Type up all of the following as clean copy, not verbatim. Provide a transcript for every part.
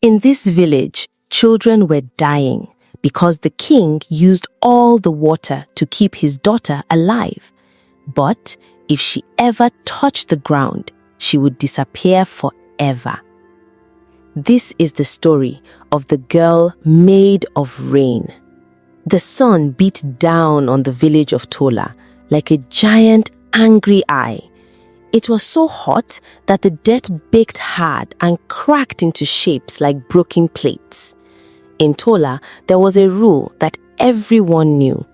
In this village, children were dying because the king used all the water to keep his daughter alive. But if she ever touched the ground, she would disappear forever. This is the story of the girl made of rain. The sun beat down on the village of Tola like a giant angry eye. It was so hot that the dirt baked hard and cracked into shapes like broken plates. In Tola, there was a rule that everyone knew.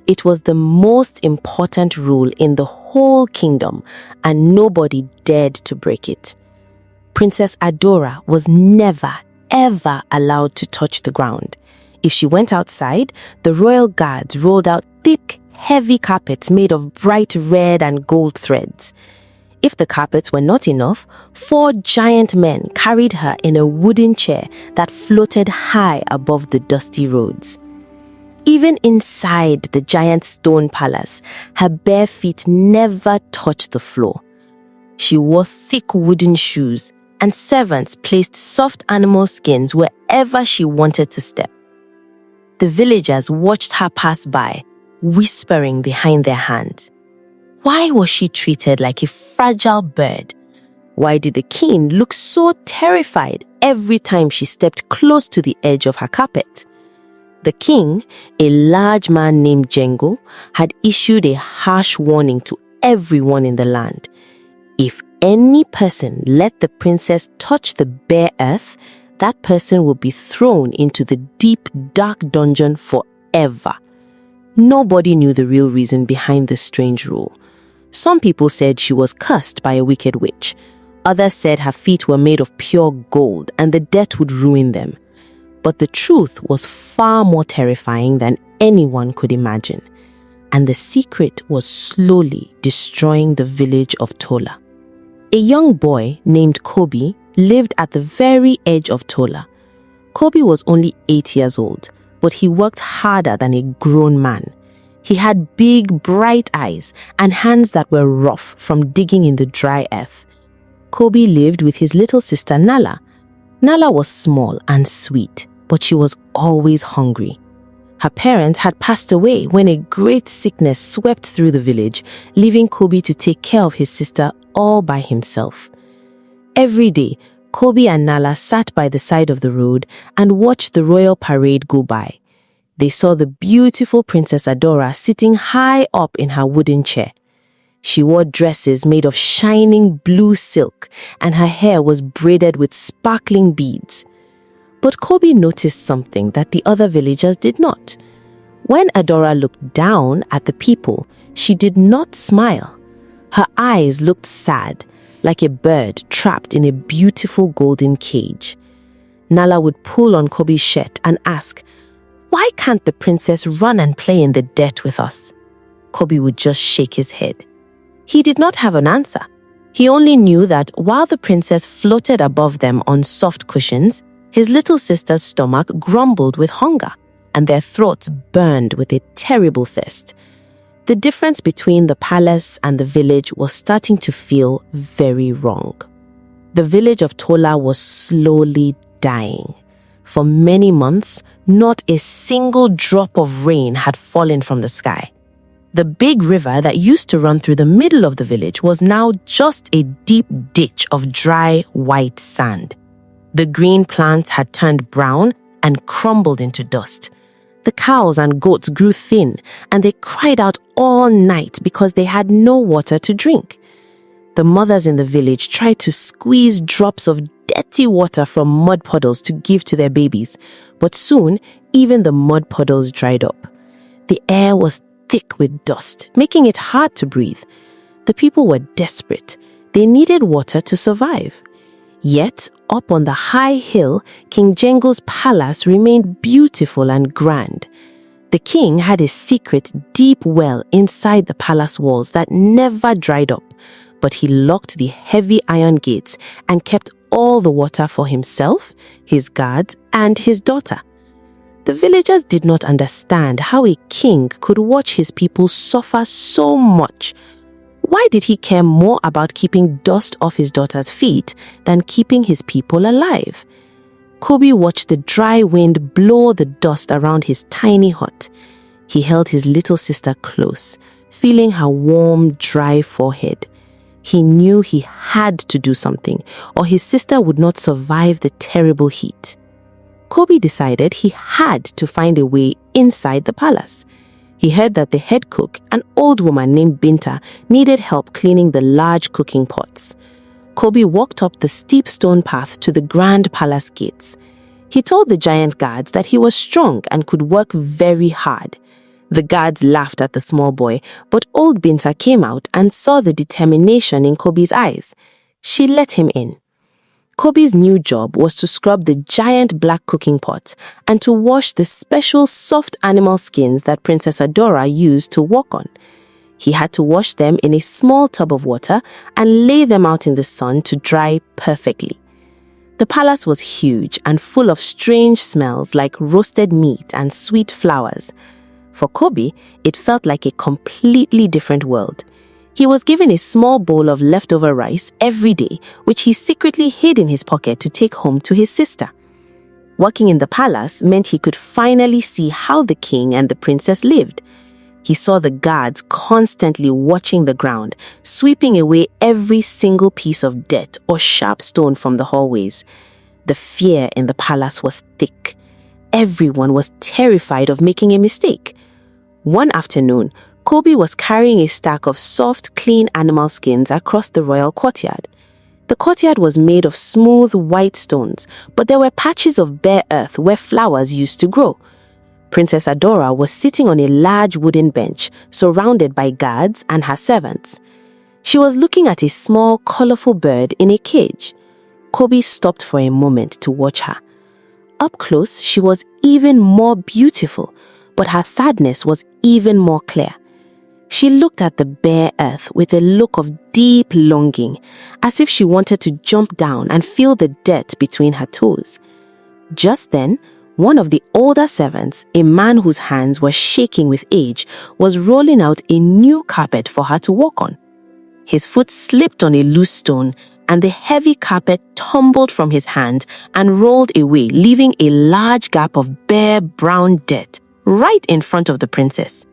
It was the most important rule in the whole kingdom, and nobody dared to break it. Princess Adora was never, ever allowed to touch the ground. If she went outside, the royal guards rolled out thick, heavy carpets made of bright red and gold threads. If the carpets were not enough, 4 giant men carried her in a wooden chair that floated high above the dusty roads. Even inside the giant stone palace, her bare feet never touched the floor. She wore thick wooden shoes, and servants placed soft animal skins wherever she wanted to step. The villagers watched her pass by, whispering behind their hands. Why was she treated like a fragile bird? Why did the king look so terrified every time she stepped close to the edge of her carpet? The king, a large man named Jengo, had issued a harsh warning to everyone in the land. If any person let the princess touch the bare earth, that person would be thrown into the deep, dark dungeon forever. Nobody knew the real reason behind this strange rule. Some people said she was cursed by a wicked witch. Others said her feet were made of pure gold and the dirt would ruin them. But the truth was far more terrifying than anyone could imagine. And the secret was slowly destroying the village of Tola. A young boy named Kobe lived at the very edge of Tola. Kobe was only 8 years old, but he worked harder than a grown man. He had big, bright eyes and hands that were rough from digging in the dry earth. Kobe lived with his little sister Nala. Nala was small and sweet, but she was always hungry. Her parents had passed away when a great sickness swept through the village, leaving Kobe to take care of his sister all by himself. Every day, Kobe and Nala sat by the side of the road and watched the royal parade go by. They saw the beautiful Princess Adora sitting high up in her wooden chair. She wore dresses made of shining blue silk, and her hair was braided with sparkling beads. But Kobe noticed something that the other villagers did not. When Adora looked down at the people, she did not smile. Her eyes looked sad, like a bird trapped in a beautiful golden cage. Nala would pull on Kobe's shirt and ask, "Why can't the princess run and play in the dirt with us?" Kobe would just shake his head. He did not have an answer. He only knew that while the princess floated above them on soft cushions, his little sister's stomach grumbled with hunger, and their throats burned with a terrible thirst. The difference between the palace and the village was starting to feel very wrong. The village of Tola was slowly dying. For many months, not a single drop of rain had fallen from the sky. The big river that used to run through the middle of the village was now just a deep ditch of dry, white sand. The green plants had turned brown and crumbled into dust. The cows and goats grew thin, and they cried out all night because they had no water to drink. The mothers in the village tried to squeeze drops of dirty water from mud puddles to give to their babies, but soon even the mud puddles dried up. The air was thick with dust, making it hard to breathe. The people were desperate. They needed water to survive. Yet, up on the high hill, King Jengo's palace remained beautiful and grand. The king had a secret deep well inside the palace walls that never dried up, but he locked the heavy iron gates and kept all the water for himself, his guards, and his daughter. The villagers did not understand how a king could watch his people suffer so much. Why did he care more about keeping dust off his daughter's feet than keeping his people alive? Kobe watched the dry wind blow the dust around his tiny hut. He held his little sister close, feeling her warm, dry forehead. He knew he had to do something, or his sister would not survive the terrible heat. Kobe decided he had to find a way inside the palace. He heard that the head cook, an old woman named Binta, needed help cleaning the large cooking pots. Kobe walked up the steep stone path to the grand palace gates. He told the giant guards that he was strong and could work very hard. The guards laughed at the small boy, but old Binta came out and saw the determination in Kobe's eyes. She let him in. Kobe's new job was to scrub the giant black cooking pot and to wash the special soft animal skins that Princess Adora used to walk on. He had to wash them in a small tub of water and lay them out in the sun to dry perfectly. The palace was huge and full of strange smells like roasted meat and sweet flowers. For Kobe, it felt like a completely different world. He was given a small bowl of leftover rice every day, which he secretly hid in his pocket to take home to his sister. Working in the palace meant he could finally see how the king and the princess lived. He saw the guards constantly watching the ground, sweeping away every single piece of dirt or sharp stone from the hallways. The fear in the palace was thick. Everyone was terrified of making a mistake. One afternoon, Kobe was carrying a stack of soft, clean animal skins across the royal courtyard. The courtyard was made of smooth, white stones, but there were patches of bare earth where flowers used to grow. Princess Adora was sitting on a large wooden bench, surrounded by guards and her servants. She was looking at a small, colorful bird in a cage. Kobe stopped for a moment to watch her. Up close, she was even more beautiful, but her sadness was even more clear. She looked at the bare earth with a look of deep longing, as if she wanted to jump down and feel the dirt between her toes. Just then, one of the older servants, a man whose hands were shaking with age, was rolling out a new carpet for her to walk on. His foot slipped on a loose stone, and the heavy carpet tumbled from his hand and rolled away, leaving a large gap of bare brown dirt right in front of the princess.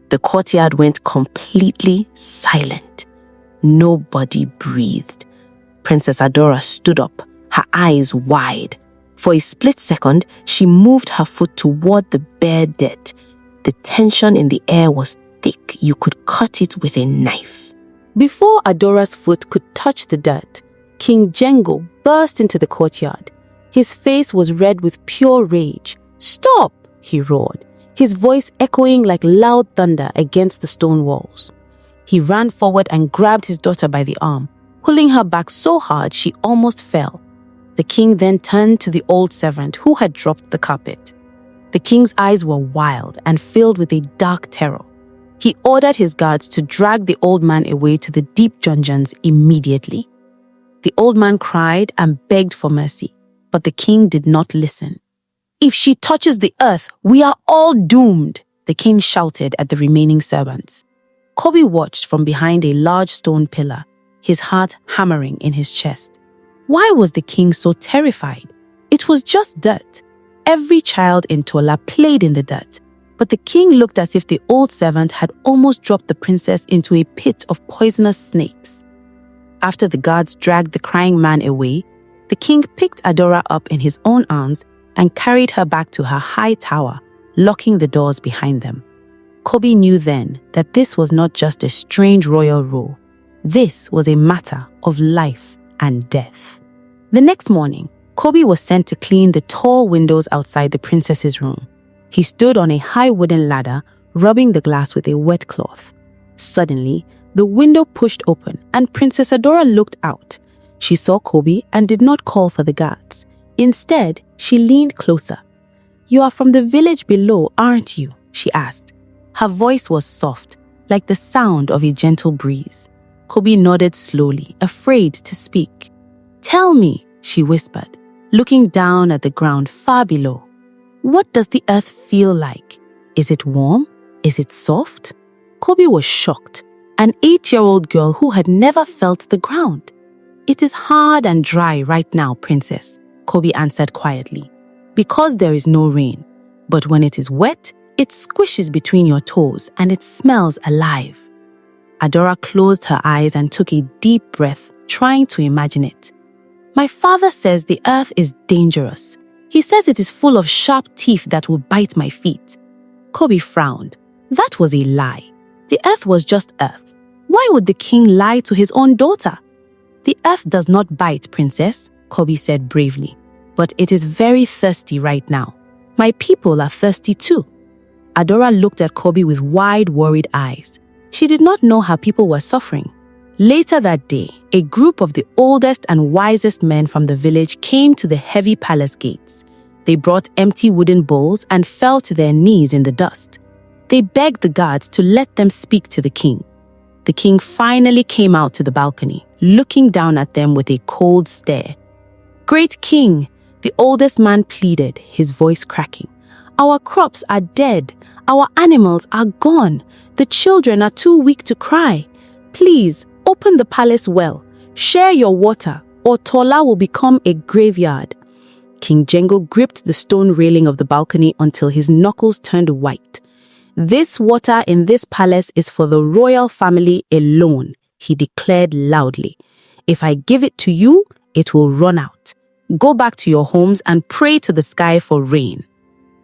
The courtyard went completely silent. Nobody breathed. Princess Adora stood up, her eyes wide. For a split second, she moved her foot toward the bare dirt. The tension in the air was thick. You could cut it with a knife. Before Adora's foot could touch the dirt, King Jengo burst into the courtyard. His face was red with pure rage. "Stop!" he roared, his voice echoing like loud thunder against the stone walls. He ran forward and grabbed his daughter by the arm, pulling her back so hard she almost fell. The king then turned to the old servant who had dropped the carpet. The king's eyes were wild and filled with a dark terror. He ordered his guards to drag the old man away to the deep dungeons immediately. The old man cried and begged for mercy, but the king did not listen. "If she touches the earth, we are all doomed," the king shouted at the remaining servants. Kobe watched from behind a large stone pillar, his heart hammering in his chest. Why was the king so terrified? It was just dirt. Every child in Tola played in the dirt, but the king looked as if the old servant had almost dropped the princess into a pit of poisonous snakes. After the guards dragged the crying man away, the king picked Adora up in his own arms and carried her back to her high tower, locking the doors behind them. Kobe knew then that this was not just a strange royal rule. This was a matter of life and death. The next morning, Kobe was sent to clean the tall windows outside the princess's room. He stood on a high wooden ladder, rubbing the glass with a wet cloth. Suddenly, the window pushed open and Princess Adora looked out. She saw Kobe and did not call for the guards. Instead, she leaned closer. "You are from the village below, aren't you?" she asked. Her voice was soft, like the sound of a gentle breeze. Kobe nodded slowly, afraid to speak. "Tell me," she whispered, looking down at the ground far below. "What does the earth feel like? Is it warm? Is it soft?" Kobe was shocked, an 8-year-old girl who had never felt the ground. "It is hard and dry right now, princess. Kobe answered quietly. Because there is no rain. But when it is wet, it squishes between your toes and it smells alive. Adora closed her eyes and took a deep breath, trying to imagine it. My father says the earth is dangerous. He says it is full of sharp teeth that will bite my feet. Kobe frowned. That was a lie. The earth was just earth. Why would the king lie to his own daughter? The earth does not bite, princess, Kobe said bravely. But it is very thirsty right now. My people are thirsty too. Adora looked at Kobe with wide, worried eyes. She did not know how people were suffering. Later that day, a group of the oldest and wisest men from the village came to the heavy palace gates. They brought empty wooden bowls and fell to their knees in the dust. They begged the guards to let them speak to the king. The king finally came out to the balcony, looking down at them with a cold stare. Great king, the oldest man pleaded, his voice cracking. Our crops are dead. Our animals are gone. The children are too weak to cry. Please, open the palace well. Share your water, or Tola will become a graveyard. King Jengo gripped the stone railing of the balcony until his knuckles turned white. This water in this palace is for the royal family alone, he declared loudly. If I give it to you, it will run out. Go back to your homes and pray to the sky for rain.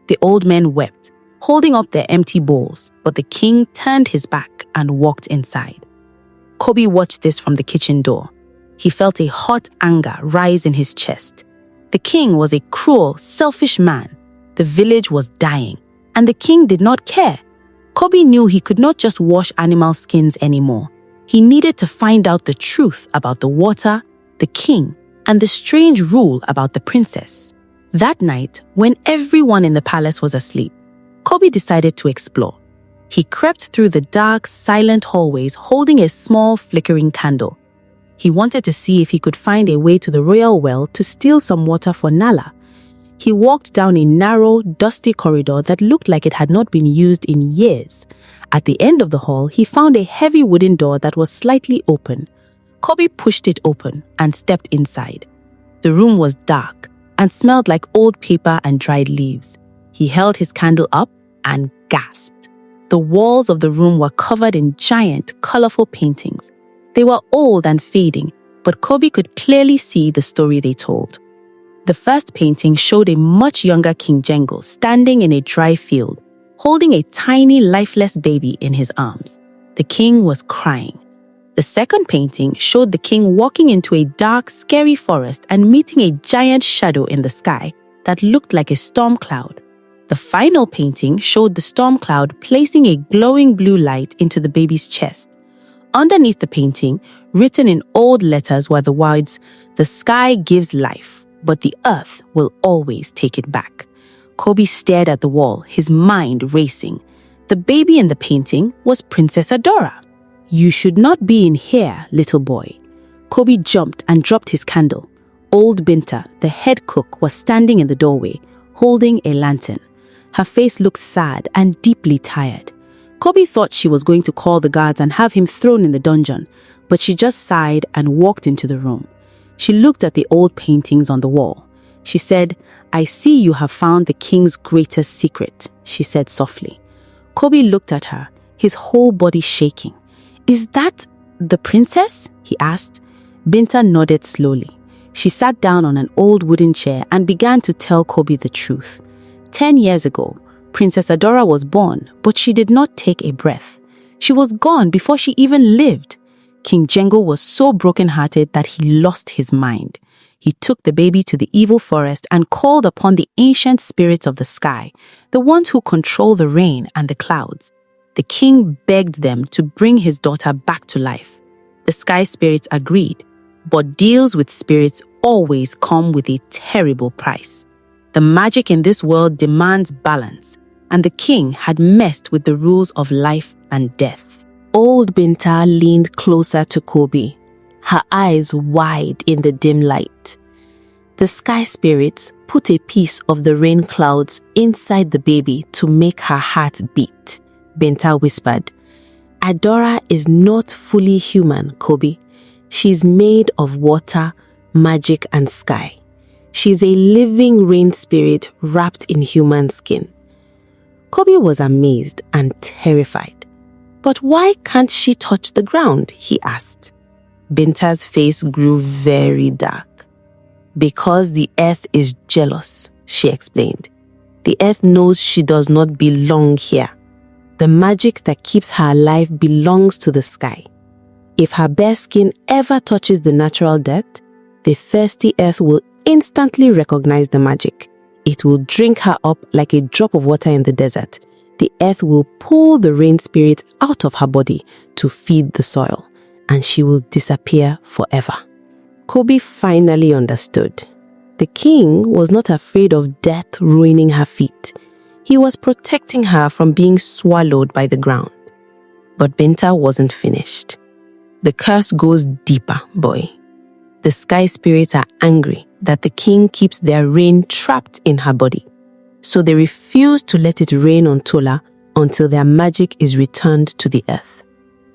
The old men wept, holding up their empty bowls, but the king turned his back and walked inside. Kobe watched this from the kitchen door. He felt a hot anger rise in his chest. The king was a cruel, selfish man. The village was dying, and the king did not care. Kobe knew he could not just wash animal skins anymore. He needed to find out the truth about the water, the king, and the strange rule about the princess. That night, when everyone in the palace was asleep, Kobe decided to explore. He crept through the dark, silent hallways holding a small, flickering candle. He wanted to see if he could find a way to the royal well to steal some water for Nala. He walked down a narrow, dusty corridor that looked like it had not been used in years. At the end of the hall, he found a heavy wooden door that was slightly open. Kobe pushed it open and stepped inside. The room was dark and smelled like old paper and dried leaves. He held his candle up and gasped. The walls of the room were covered in giant, colorful paintings. They were old and fading, but Kobe could clearly see the story they told. The first painting showed a much younger King Jengo standing in a dry field, holding a tiny, lifeless baby in his arms. The king was crying. The second painting showed the king walking into a dark, scary forest and meeting a giant shadow in the sky that looked like a storm cloud. The final painting showed the storm cloud placing a glowing blue light into the baby's chest. Underneath the painting, written in old letters, were the words, "The sky gives life, but the earth will always take it back." Kobe stared at the wall, his mind racing. The baby in the painting was Princess Adora. "You should not be in here, little boy." Kobe jumped and dropped his candle. Old Binta, the head cook, was standing in the doorway, holding a lantern. Her face looked sad and deeply tired. Kobe thought she was going to call the guards and have him thrown in the dungeon, but she just sighed and walked into the room. She looked at the old paintings on the wall. She said, "I see you have found the king's greatest secret," she said softly. Kobe looked at her, his whole body shaking. "Is that the princess?" he asked. Binta nodded slowly. She sat down on an old wooden chair and began to tell Kobe the truth. 10 years ago, Princess Adora was born, but she did not take a breath. She was gone before she even lived. King Jengo was so broken-hearted that he lost his mind. He took the baby to the evil forest and called upon the ancient spirits of the sky, the ones who control the rain and the clouds. The king begged them to bring his daughter back to life. The sky spirits agreed, but deals with spirits always come with a terrible price. The magic in this world demands balance, and the king had messed with the rules of life and death. Old Binta leaned closer to Kobe, her eyes wide in the dim light. The sky spirits put a piece of the rain clouds inside the baby to make her heart beat, Binta whispered. Adora is not fully human, Kobe. She's made of water, magic, and sky. She's a living rain spirit wrapped in human skin. Kobe was amazed and terrified. But why can't she touch the ground? He asked. Binta's face grew very dark. Because the earth is jealous, she explained. The earth knows she does not belong here. The magic that keeps her alive belongs to the sky. If her bare skin ever touches the natural dirt, the thirsty earth will instantly recognize the magic. It will drink her up like a drop of water in the desert. The earth will pull the rain spirit out of her body to feed the soil, and she will disappear forever. Kobe finally understood. The king was not afraid of death ruining her feet. He was protecting her from being swallowed by the ground. But Binta wasn't finished. The curse goes deeper, boy. The sky spirits are angry that the king keeps their rain trapped in her body. So they refuse to let it rain on Tola until their magic is returned to the earth.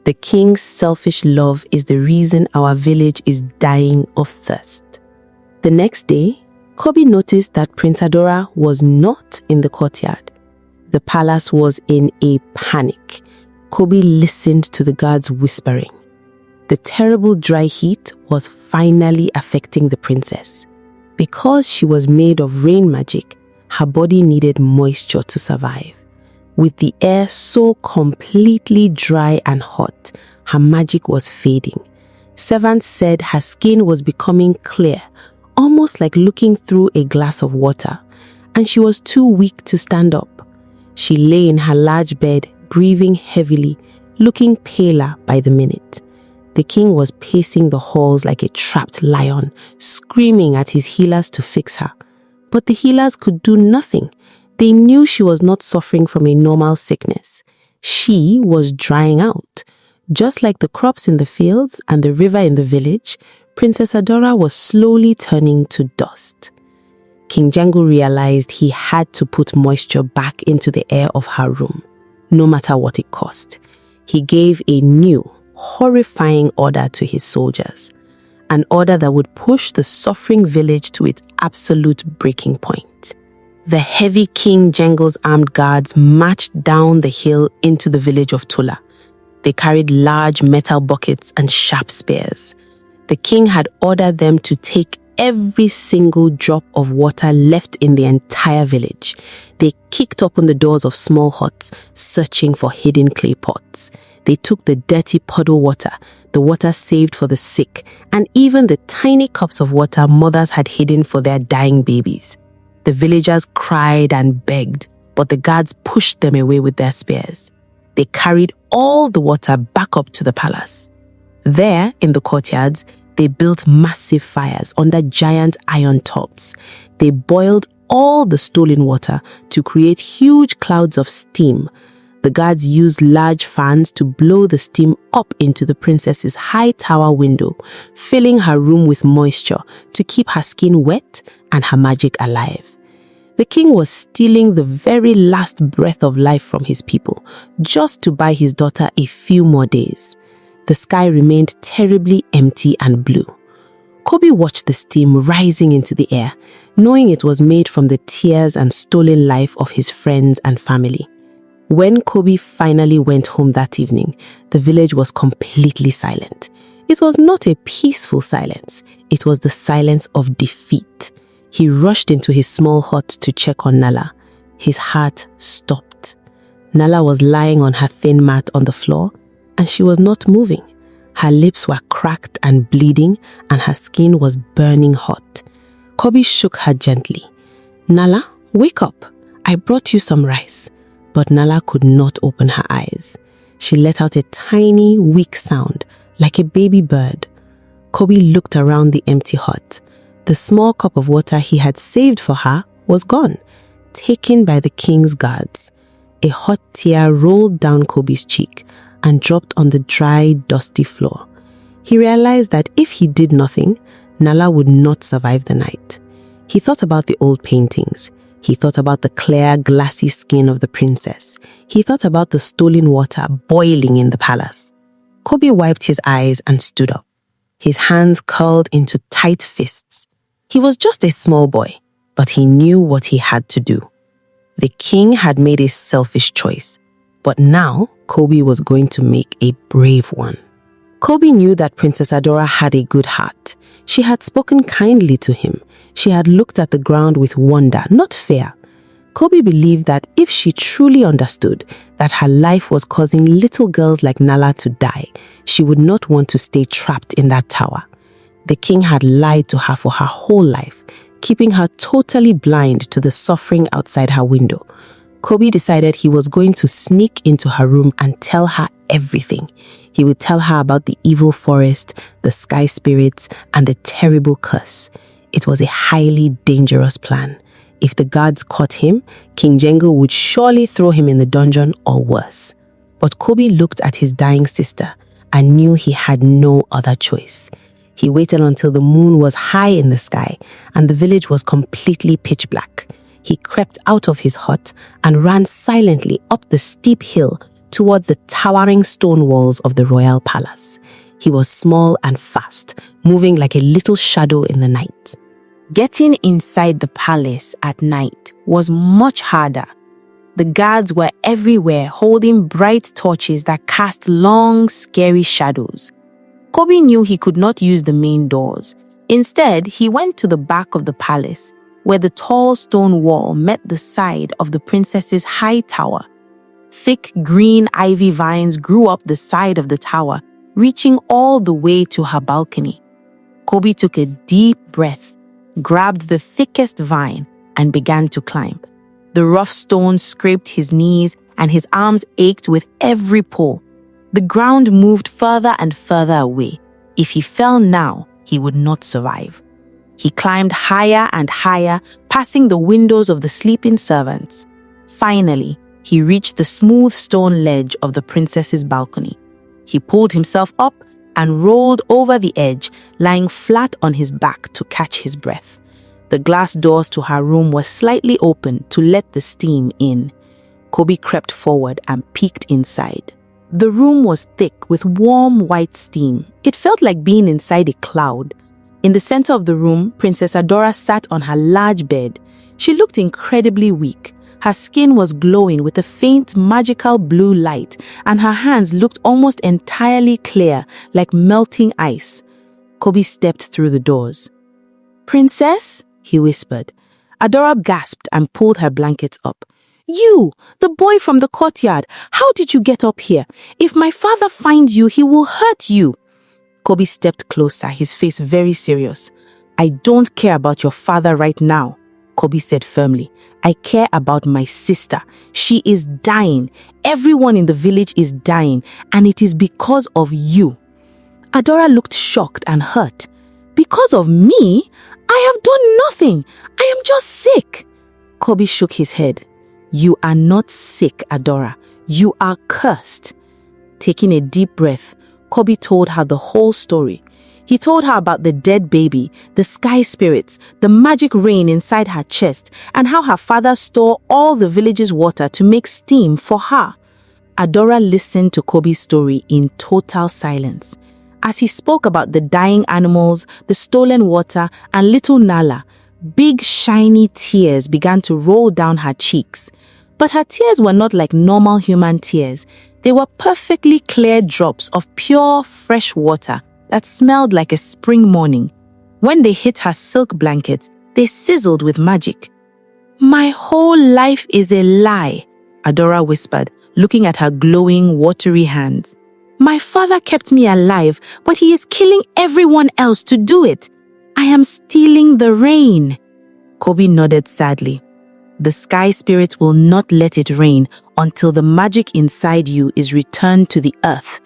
The king's selfish love is the reason our village is dying of thirst. The next day, Kobe noticed that Prince Adora was not in the courtyard. The palace was in a panic. Kobe listened to the guards whispering. The terrible dry heat was finally affecting the princess. Because she was made of rain magic, her body needed moisture to survive. With the air so completely dry and hot, her magic was fading. Servants said her skin was becoming clear, almost like looking through a glass of water, and she was too weak to stand up. She lay in her large bed, breathing heavily, looking paler by the minute. The king was pacing the halls like a trapped lion, screaming at his healers to fix her. But the healers could do nothing. They knew she was not suffering from a normal sickness. She was drying out. Just like the crops in the fields and the river in the village, Princess Adora was slowly turning to dust. King Django realized he had to put moisture back into the air of her room, no matter what it cost. He gave a new, horrifying order to his soldiers, an order that would push the suffering village to its absolute breaking point. The heavy King Django's armed guards marched down the hill into the village of Tola. They carried large metal buckets and sharp spears. The king had ordered them to take every single drop of water left in the entire village. They kicked open the doors of small huts, searching for hidden clay pots. They took the dirty puddle water, the water saved for the sick, and even the tiny cups of water mothers had hidden for their dying babies. The villagers cried and begged, but the guards pushed them away with their spears. They carried all the water back up to the palace. There, in the courtyards, they built massive fires under giant iron tops. They boiled all the stolen water to create huge clouds of steam. The guards used large fans to blow the steam up into the princess's high tower window, filling her room with moisture to keep her skin wet and her magic alive. The king was stealing the very last breath of life from his people, just to buy his daughter a few more days. The sky remained terribly empty and blue. Kobe watched the steam rising into the air, knowing it was made from the tears and stolen life of his friends and family. When Kobe finally went home that evening, the village was completely silent. It was not a peaceful silence. It was the silence of defeat. He rushed into his small hut to check on Nala. His heart stopped. Nala was lying on her thin mat on the floor, and she was not moving. Her lips were cracked and bleeding, and her skin was burning hot. Kobe shook her gently. "Nala, wake up. I brought you some rice." But Nala could not open her eyes. She let out a tiny, weak sound, like a baby bird. Kobe looked around the empty hut. The small cup of water he had saved for her was gone, taken by the king's guards. A hot tear rolled down Kobe's cheek and dropped on the dry, dusty floor. He realized that if he did nothing, Nala would not survive the night. He thought about the old paintings. He thought about the clear, glassy skin of the princess. He thought about the stolen water boiling in the palace. Kobe wiped his eyes and stood up. His hands curled into tight fists. He was just a small boy, but he knew what he had to do. The king had made a selfish choice, but now Kobe was going to make a brave one. Kobe knew that Princess Adora had a good heart. She had spoken kindly to him. She had looked at the ground with wonder, not fear. Kobe believed that if she truly understood that her life was causing little girls like Nala to die, she would not want to stay trapped in that tower. The king had lied to her for her whole life, keeping her totally blind to the suffering outside her window. Kobe decided he was going to sneak into her room and tell her everything. He would tell her about the evil forest, the sky spirits, and the terrible curse. It was a highly dangerous plan. If the guards caught him, King Jengo would surely throw him in the dungeon or worse. But Kobe looked at his dying sister and knew he had no other choice. He waited until the moon was high in the sky and the village was completely pitch black. He crept out of his hut and ran silently up the steep hill toward the towering stone walls of the royal palace. He was small and fast, moving like a little shadow in the night. Getting inside the palace at night was much harder. The guards were everywhere holding bright torches that cast long, scary shadows. Kobe knew he could not use the main doors. Instead, he went to the back of the palace, where the tall stone wall met the side of the princess's high tower. Thick green ivy vines grew up the side of the tower, reaching all the way to her balcony. Kobe took a deep breath, grabbed the thickest vine, and began to climb. The rough stones scraped his knees, and his arms ached with every pull. The ground moved further and further away. If he fell now, he would not survive. He climbed higher and higher, passing the windows of the sleeping servants. Finally, he reached the smooth stone ledge of the princess's balcony. He pulled himself up and rolled over the edge, lying flat on his back to catch his breath. The glass doors to her room were slightly open to let the steam in. Kobe crept forward and peeked inside. The room was thick with warm white steam. It felt like being inside a cloud. In the center of the room, Princess Adora sat on her large bed. She looked incredibly weak. Her skin was glowing with a faint magical blue light, and her hands looked almost entirely clear, like melting ice. Kobe stepped through the doors. "Princess?" he whispered. Adora gasped and pulled her blankets up. "You, the boy from the courtyard, how did you get up here? If my father finds you, he will hurt you." Kobe stepped closer, his face very serious. "I don't care about your father right now," Kobe said firmly. "I care about my sister. She is dying. Everyone in the village is dying, and it is because of you." Adora looked shocked and hurt. "Because of me? I have done nothing. I am just sick." Kobe shook his head. "You are not sick, Adora. You are cursed." Taking a deep breath, Kobe told her the whole story. He told her about the dead baby, the sky spirits, the magic rain inside her chest, and how her father stole all the village's water to make steam for her. Adora listened to Kobe's story in total silence. As he spoke about the dying animals, the stolen water, and little Nala, big shiny tears began to roll down her cheeks. But her tears were not like normal human tears. They were perfectly clear drops of pure, fresh water that smelled like a spring morning. When they hit her silk blanket, they sizzled with magic. "My whole life is a lie," Adora whispered, looking at her glowing, watery hands. "My father kept me alive, but he is killing everyone else to do it. I am stealing the rain." Kobe nodded sadly. "The sky spirit will not let it rain until the magic inside you is returned to the earth."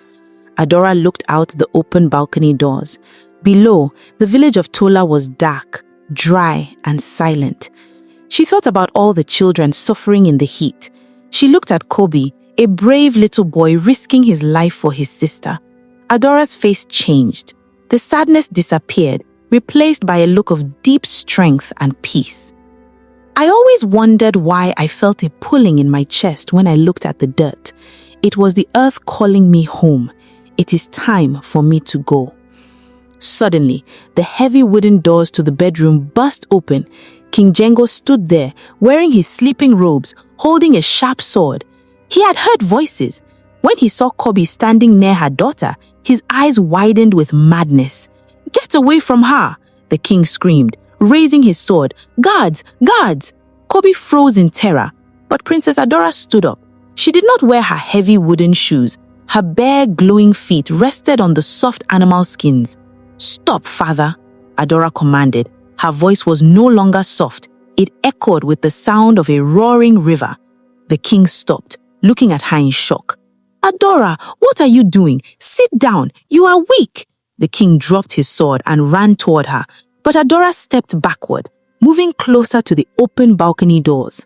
Adora looked out the open balcony doors. Below, the village of Tola was dark, dry, and silent. She thought about all the children suffering in the heat. She looked at Kobe, a brave little boy risking his life for his sister. Adora's face changed. The sadness disappeared, replaced by a look of deep strength and peace. "I always wondered why I felt a pulling in my chest when I looked at the dirt. It was the earth calling me home. It is time for me to go." Suddenly, the heavy wooden doors to the bedroom burst open. King Jengo stood there, wearing his sleeping robes, holding a sharp sword. He had heard voices. When he saw Kobe standing near her daughter, his eyes widened with madness. "Get away from her!" the king screamed, raising his sword. "Guards! Guards!" Kobe froze in terror, but Princess Adora stood up. She did not wear her heavy wooden shoes. Her bare, glowing feet rested on the soft animal skins. "Stop, father," Adora commanded. Her voice was no longer soft. It echoed with the sound of a roaring river. The king stopped, looking at her in shock. "Adora, what are you doing? Sit down. You are weak." The king dropped his sword and ran toward her, but Adora stepped backward, moving closer to the open balcony doors.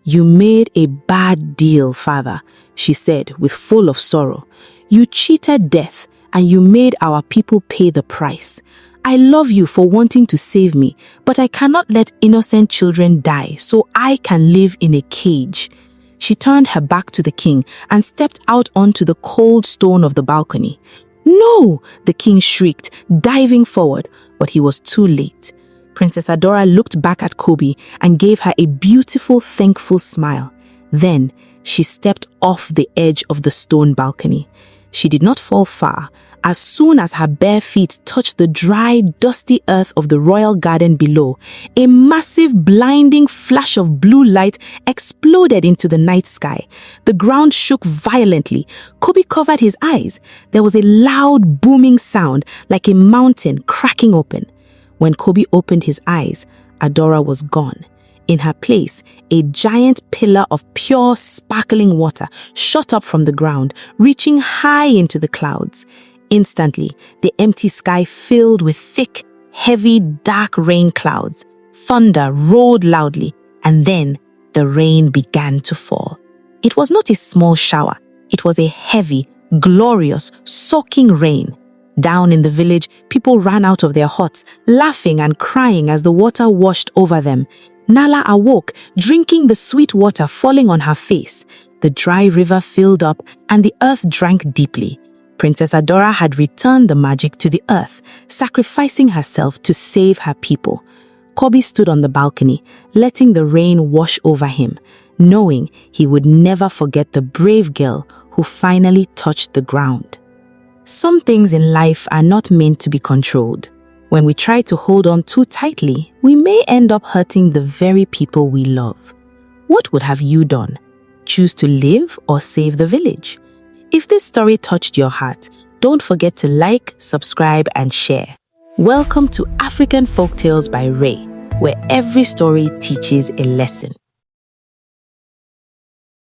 "You made a bad deal, father," she said, with full of sorrow. "You cheated death, and you made our people pay the price. I love you for wanting to save me, but I cannot let innocent children die so I can live in a cage." She turned her back to the king and stepped out onto the cold stone of the balcony. "No!" the king shrieked, diving forward, but he was too late. Princess Adora looked back at Kobe and gave her a beautiful, thankful smile. Then she stepped off the edge of the stone balcony. She did not fall far. As soon as her bare feet touched the dry, dusty earth of the royal garden below, a massive, blinding flash of blue light exploded into the night sky. The ground shook violently. Kobe covered his eyes. There was a loud, booming sound like a mountain cracking open. When Kobe opened his eyes, Adora was gone. In her place, a giant pillar of pure, sparkling water shot up from the ground, reaching high into the clouds. Instantly, the empty sky filled with thick, heavy, dark rain clouds. Thunder roared loudly, and then the rain began to fall. It was not a small shower. It was a heavy, glorious, soaking rain. Down in the village, people ran out of their huts, laughing and crying as the water washed over them. Nala awoke, drinking the sweet water falling on her face. The dry river filled up, and the earth drank deeply. Princess Adora had returned the magic to the earth, sacrificing herself to save her people. Kobe stood on the balcony, letting the rain wash over him, knowing he would never forget the brave girl who finally touched the ground. Some things in life are not meant to be controlled. When we try to hold on too tightly, we may end up hurting the very people we love. What would have you done? Choose to live or save the village? If this story touched your heart, don't forget to like, subscribe, and share. Welcome to African Folktales by Ray, where every story teaches a lesson.